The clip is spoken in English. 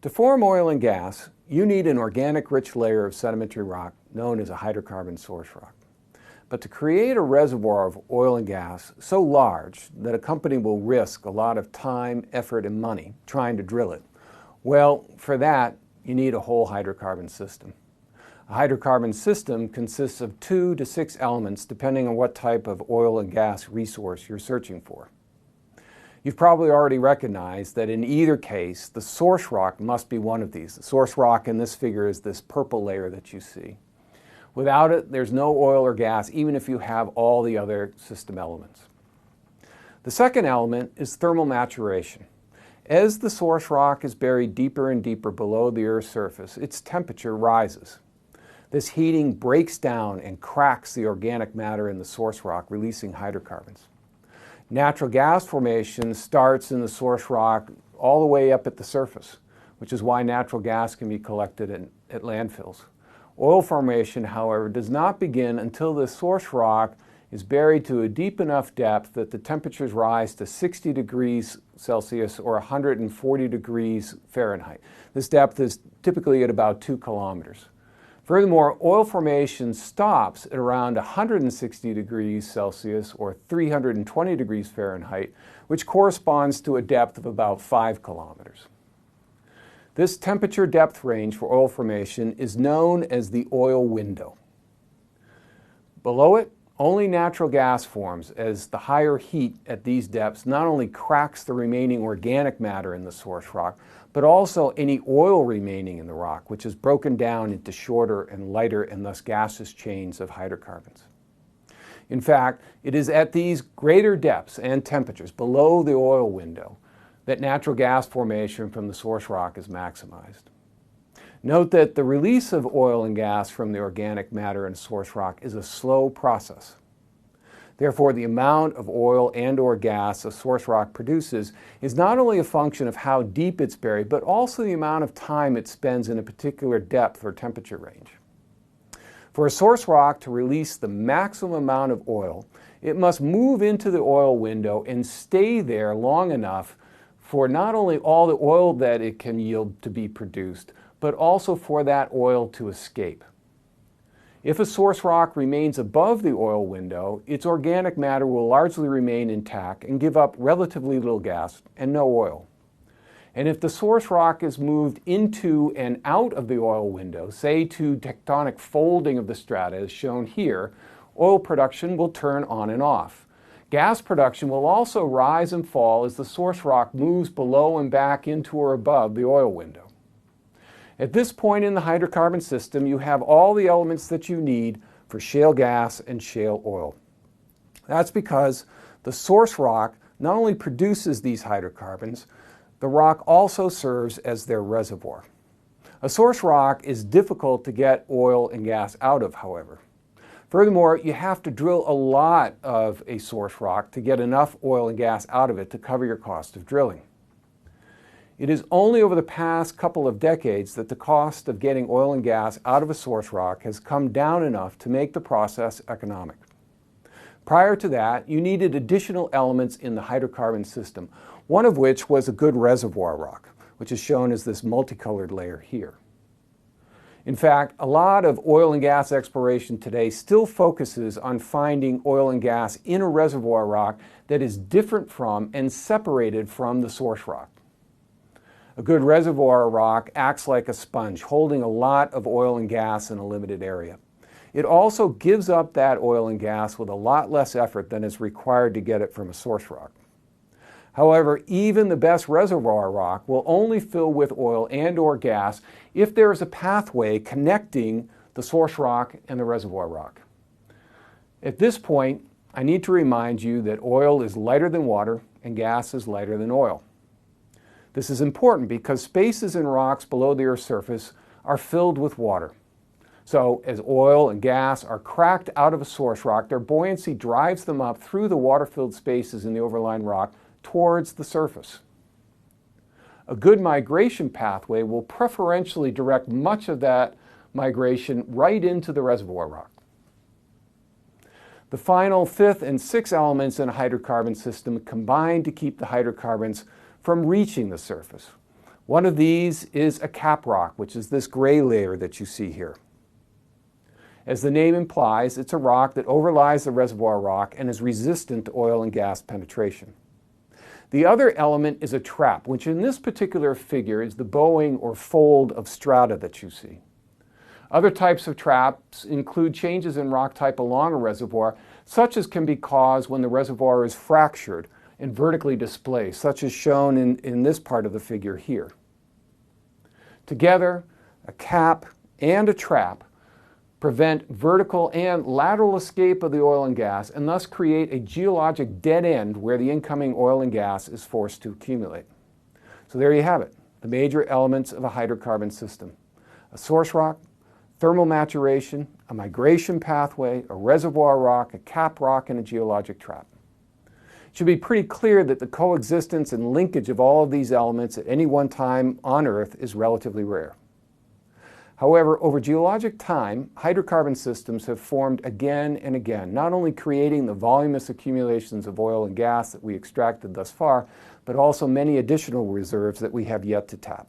To form oil and gas, you need an organic-rich layer of sedimentary rock known as a hydrocarbon source rock. But to create a reservoir of oil and gas so large that a company will risk a lot of time, effort, and money trying to drill it, well, for that, you need a whole hydrocarbon system. A hydrocarbon system consists of 2 to 6 elements depending on what type of oil and gas resource you're searching for. You've probably already recognized that in either case, the source rock must be one of these. The source rock in this figure is this purple layer that you see. Without it, there's no oil or gas, even if you have all the other system elements. The second element is thermal maturation. As the source rock is buried deeper and deeper below the Earth's surface, its temperature rises. This heating breaks down and cracks the organic matter in the source rock, releasing hydrocarbons. Natural gas formation starts in the source rock all the way up at the surface, which is why natural gas can be collected at landfills. Oil formation, however, does not begin until the source rock is buried to a deep enough depth that the temperatures rise to 60 degrees Celsius or 140 degrees Fahrenheit. This depth is typically at about 2 kilometers. Furthermore, oil formation stops at around 160 degrees Celsius or 320 degrees Fahrenheit, which corresponds to a depth of about 5 kilometers. This temperature depth range for oil formation is known as the oil window. Below it, only natural gas forms, as the higher heat at these depths not only cracks the remaining organic matter in the source rock, but also any oil remaining in the rock, which is broken down into shorter and lighter and thus gaseous chains of hydrocarbons. In fact, it is at these greater depths and temperatures below the oil window that natural gas formation from the source rock is maximized. Note that the release of oil and gas from the organic matter in source rock is a slow process. Therefore, the amount of oil and/or gas a source rock produces is not only a function of how deep it's buried, but also the amount of time it spends in a particular depth or temperature range. For a source rock to release the maximum amount of oil, it must move into the oil window and stay there long enough for not only all the oil that it can yield to be produced, but also for that oil to escape. If a source rock remains above the oil window, its organic matter will largely remain intact and give up relatively little gas and no oil. And if the source rock is moved into and out of the oil window, say to tectonic folding of the strata as shown here, oil production will turn on and off. Gas production will also rise and fall as the source rock moves below and back into or above the oil window. At this point in the hydrocarbon system, you have all the elements that you need for shale gas and shale oil. That's because the source rock not only produces these hydrocarbons, the rock also serves as their reservoir. A source rock is difficult to get oil and gas out of, however. Furthermore, you have to drill a lot of a source rock to get enough oil and gas out of it to cover your cost of drilling. It is only over the past couple of decades that the cost of getting oil and gas out of a source rock has come down enough to make the process economic. Prior to that, you needed additional elements in the hydrocarbon system, one of which was a good reservoir rock, which is shown as this multicolored layer here. In fact, a lot of oil and gas exploration today still focuses on finding oil and gas in a reservoir rock that is different from and separated from the source rock. A good reservoir rock acts like a sponge, holding a lot of oil and gas in a limited area. It also gives up that oil and gas with a lot less effort than is required to get it from a source rock. However, even the best reservoir rock will only fill with oil and/or gas if there is a pathway connecting the source rock and the reservoir rock. At this point, I need to remind you that oil is lighter than water and gas is lighter than oil. This is important because spaces in rocks below the Earth's surface are filled with water. So as oil and gas are cracked out of a source rock, their buoyancy drives them up through the water-filled spaces in the overlying rock towards the surface. A good migration pathway will preferentially direct much of that migration right into the reservoir rock. The final fifth and sixth elements in a hydrocarbon system combine to keep the hydrocarbons from reaching the surface. One of these is a cap rock, which is this gray layer that you see here. As the name implies, it's a rock that overlies the reservoir rock and is resistant to oil and gas penetration. The other element is a trap, which in this particular figure is the bowing or fold of strata that you see. Other types of traps include changes in rock type along a reservoir, such as can be caused when the reservoir is fractured and vertically displaced, such as shown in this part of the figure here. Together, a cap and a trap prevent vertical and lateral escape of the oil and gas, and thus create a geologic dead end where the incoming oil and gas is forced to accumulate. So there you have it, the major elements of a hydrocarbon system: a source rock, thermal maturation, a migration pathway, a reservoir rock, a cap rock, and a geologic trap. It should be pretty clear that the coexistence and linkage of all of these elements at any one time on Earth is relatively rare. However, over geologic time, hydrocarbon systems have formed again and again, not only creating the voluminous accumulations of oil and gas that we extracted thus far, but also many additional reserves that we have yet to tap.